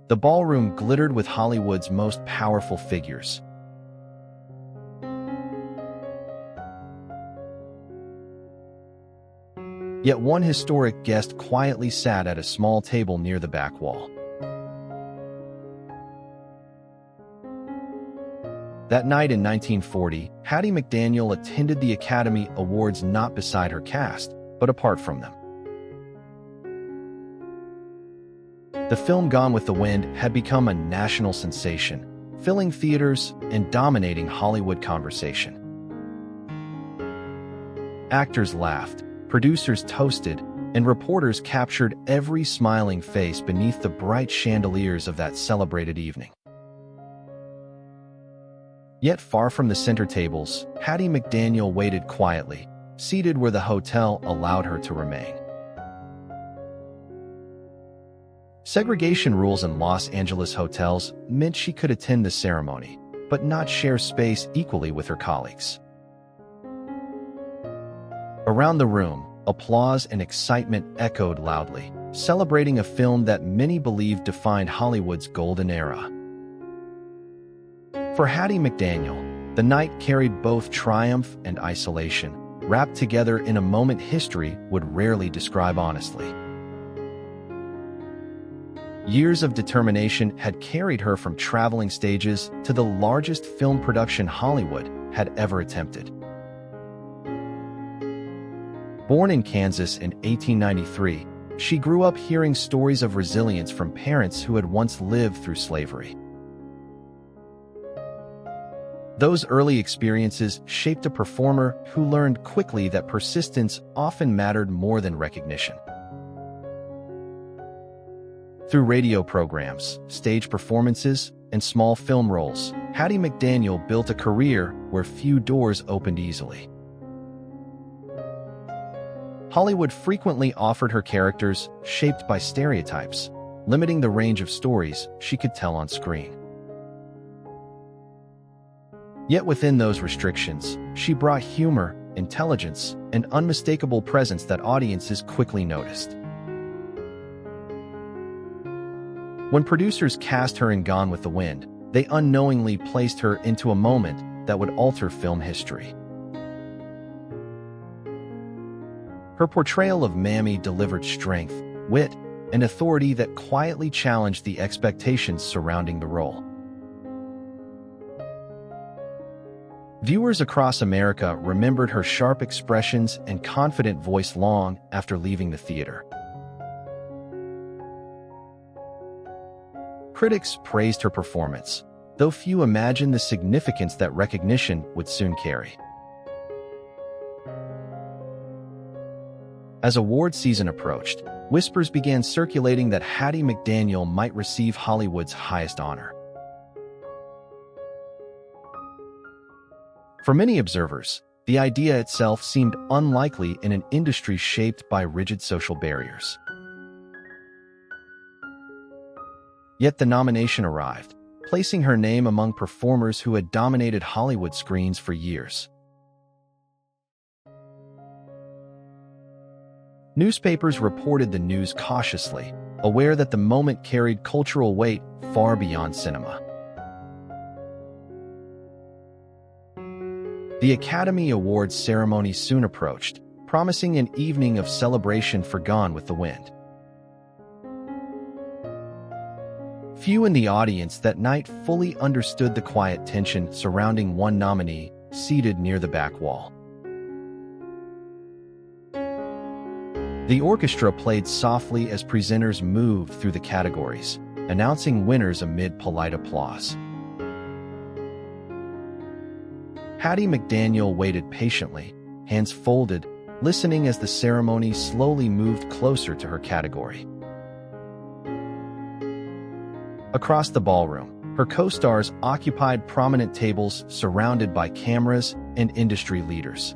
The ballroom glittered with Hollywood's most powerful figures. Yet one historic guest quietly sat at a small table near the back wall. That night in 1940, Hattie McDaniel attended the Academy Awards not beside her cast, but apart from them. The film Gone with the Wind had become a national sensation, filling theaters and dominating Hollywood conversation. Actors laughed, producers toasted, and reporters captured every smiling face beneath the bright chandeliers of that celebrated evening. Yet far from the center tables, Hattie McDaniel waited quietly, seated where the hotel allowed her to remain. Segregation rules in Los Angeles hotels meant she could attend the ceremony, but not share space equally with her colleagues. Around the room, applause and excitement echoed loudly, celebrating a film that many believed defined Hollywood's golden era. For Hattie McDaniel, the night carried both triumph and isolation, wrapped together in a moment history would rarely describe honestly. Years of determination had carried her from traveling stages to the largest film production Hollywood had ever attempted. Born in Kansas in 1893, she grew up hearing stories of resilience from parents who had once lived through slavery. Those early experiences shaped a performer who learned quickly that persistence often mattered more than recognition. Through radio programs, stage performances, and small film roles, Hattie McDaniel built a career where few doors opened easily. Hollywood frequently offered her characters shaped by stereotypes, limiting the range of stories she could tell on screen. Yet within those restrictions, she brought humor, intelligence, and unmistakable presence that audiences quickly noticed. When producers cast her in Gone with the Wind, they unknowingly placed her into a moment that would alter film history. Her portrayal of Mammy delivered strength, wit, and authority that quietly challenged the expectations surrounding the role. Viewers across America remembered her sharp expressions and confident voice long after leaving the theater. Critics praised her performance, though few imagined the significance that recognition would soon carry. As award season approached, whispers began circulating that Hattie McDaniel might receive Hollywood's highest honor. For many observers, the idea itself seemed unlikely in an industry shaped by rigid social barriers. Yet the nomination arrived, placing her name among performers who had dominated Hollywood screens for years. Newspapers reported the news cautiously, aware that the moment carried cultural weight far beyond cinema. The Academy Awards ceremony soon approached, promising an evening of celebration for Gone with the Wind. Few in the audience that night fully understood the quiet tension surrounding one nominee seated near the back wall. The orchestra played softly as presenters moved through the categories, announcing winners amid polite applause. Hattie McDaniel waited patiently, hands folded, listening as the ceremony slowly moved closer to her category. Across the ballroom, her co-stars occupied prominent tables surrounded by cameras and industry leaders.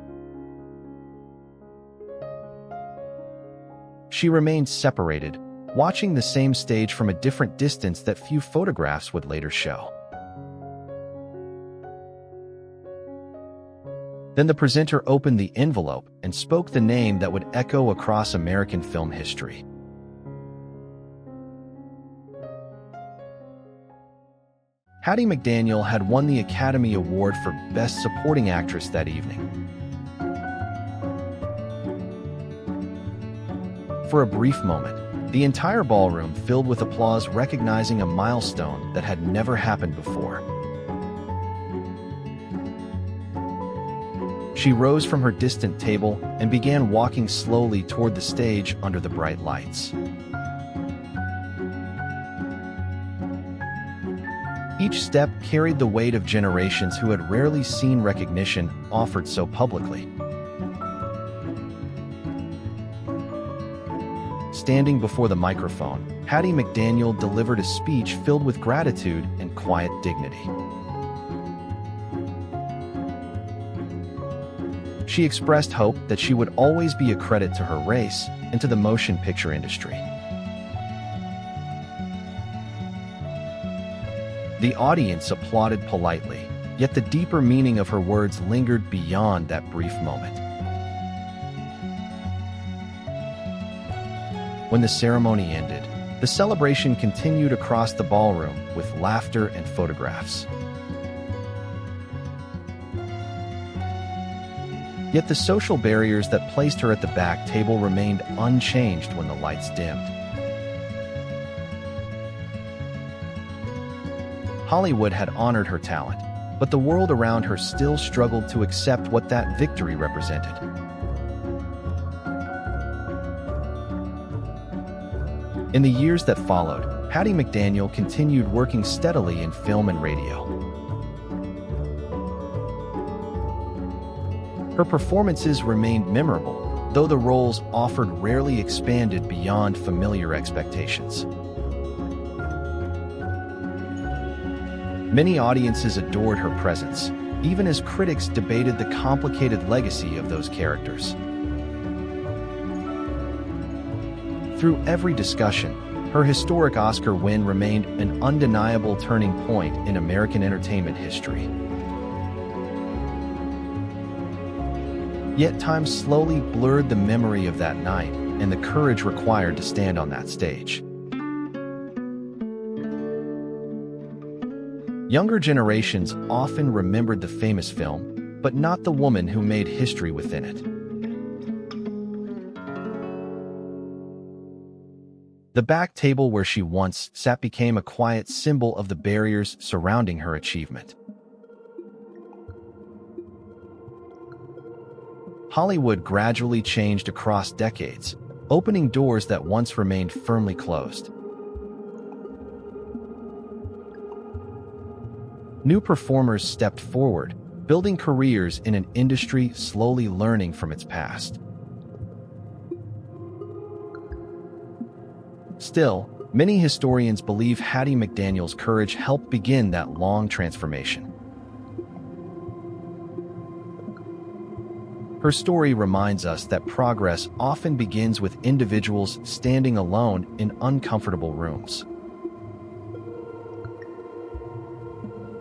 She remained separated, watching the same stage from a different distance that few photographs would later show. Then the presenter opened the envelope and spoke the name that would echo across American film history. Hattie McDaniel had won the Academy Award for Best Supporting Actress that evening. For a brief moment, the entire ballroom filled with applause, recognizing a milestone that had never happened before. She rose from her distant table and began walking slowly toward the stage under the bright lights. Each step carried the weight of generations who had rarely seen recognition offered so publicly. Standing before the microphone, Hattie McDaniel delivered a speech filled with gratitude and quiet dignity. She expressed hope that she would always be a credit to her race and to the motion picture industry. The audience applauded politely, yet the deeper meaning of her words lingered beyond that brief moment. When the ceremony ended, the celebration continued across the ballroom with laughter and photographs. Yet the social barriers that placed her at the back table remained unchanged when the lights dimmed. Hollywood had honored her talent, but the world around her still struggled to accept what that victory represented. In the years that followed, Hattie McDaniel continued working steadily in film and radio. Her performances remained memorable, though the roles offered rarely expanded beyond familiar expectations. Many audiences adored her presence, even as critics debated the complicated legacy of those characters. Through every discussion, her historic Oscar win remained an undeniable turning point in American entertainment history. Yet time slowly blurred the memory of that night and the courage required to stand on that stage. Younger generations often remembered the famous film, but not the woman who made history within it. The back table where she once sat became a quiet symbol of the barriers surrounding her achievement. Hollywood gradually changed across decades, opening doors that once remained firmly closed. New performers stepped forward, building careers in an industry slowly learning from its past. Still, many historians believe Hattie McDaniel's courage helped begin that long transformation. Her story reminds us that progress often begins with individuals standing alone in uncomfortable rooms.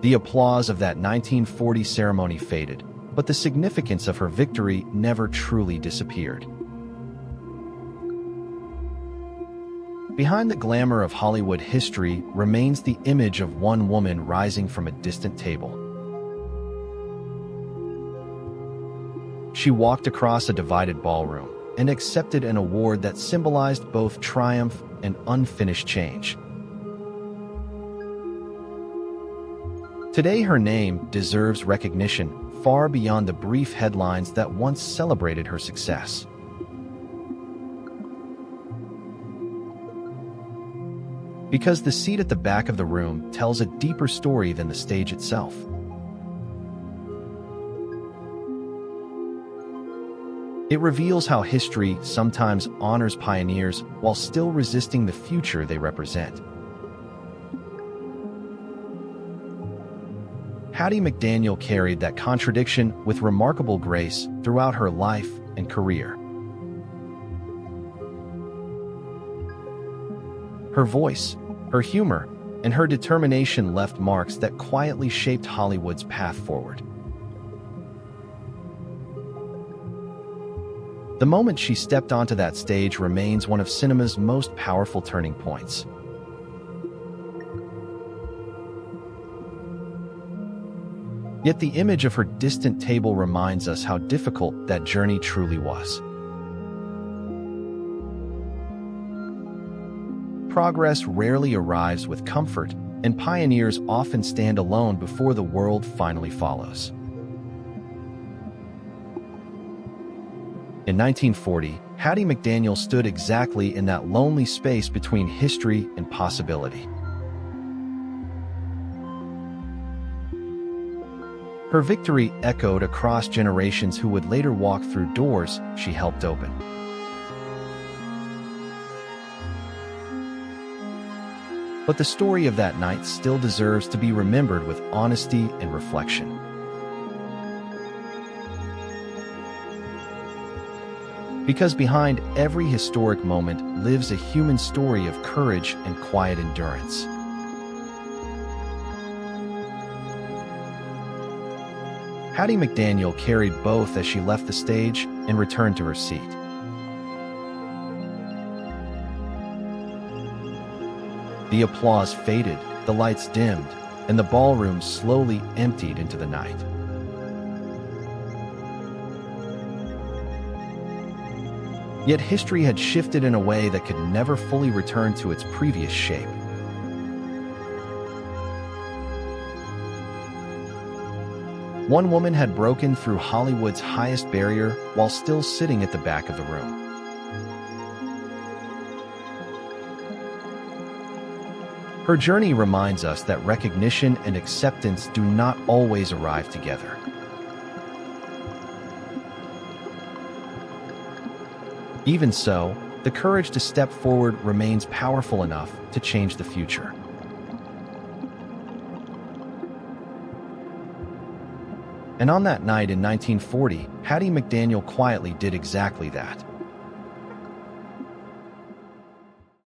The applause of that 1940 ceremony faded, but the significance of her victory never truly disappeared. Behind the glamour of Hollywood history remains the image of one woman rising from a distant table. She walked across a divided ballroom and accepted an award that symbolized both triumph and unfinished change. Today, her name deserves recognition far beyond the brief headlines that once celebrated her success. Because the seat at the back of the room tells a deeper story than the stage itself. It reveals how history sometimes honors pioneers while still resisting the future they represent. Hattie McDaniel carried that contradiction with remarkable grace throughout her life and career. Her voice, her humor, and her determination left marks that quietly shaped Hollywood's path forward. The moment she stepped onto that stage remains one of cinema's most powerful turning points. Yet the image of her distant table reminds us how difficult that journey truly was. Progress rarely arrives with comfort, and pioneers often stand alone before the world finally follows. In 1940, Hattie McDaniel stood exactly in that lonely space between history and possibility. Her victory echoed across generations who would later walk through doors she helped open. But the story of that night still deserves to be remembered with honesty and reflection. Because behind every historic moment lives a human story of courage and quiet endurance. Hattie McDaniel carried both as she left the stage and returned to her seat. The applause faded, the lights dimmed, and the ballroom slowly emptied into the night. Yet history had shifted in a way that could never fully return to its previous shape. One woman had broken through Hollywood's highest barrier while still sitting at the back of the room. Her journey reminds us that recognition and acceptance do not always arrive together. Even so, the courage to step forward remains powerful enough to change the future. And on that night in 1940, Hattie McDaniel quietly did exactly that.